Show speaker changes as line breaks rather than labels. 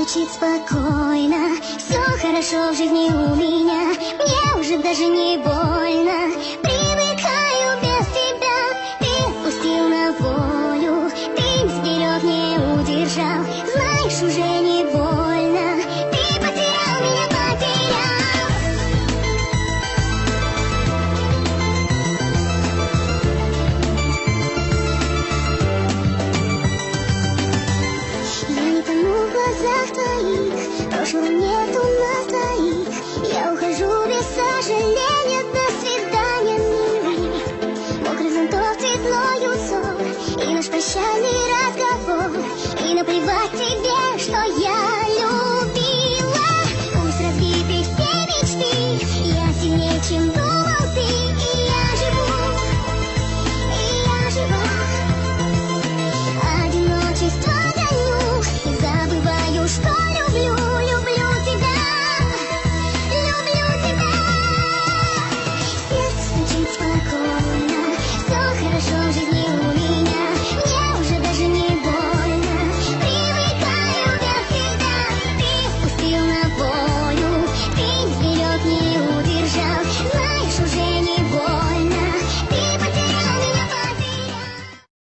звучит спокойно. Все хорошо в жизни у меня, мне уже даже не больно. Привыкаю без тебя, ты отпустил на волю. Ты не сберег, не удержал, знаешь, уже не больно. Ты потерял меня, потерял. Я не тону в глазах твоих, прошлого нету нас двоих. Я ухожу без сожаления, до свидания, милый. Мокрый зонтов, цветной узор и наш прощальный разговор. И наплевать тебе, что я любила. Пусть разбиты все мечты, я сильнее, чем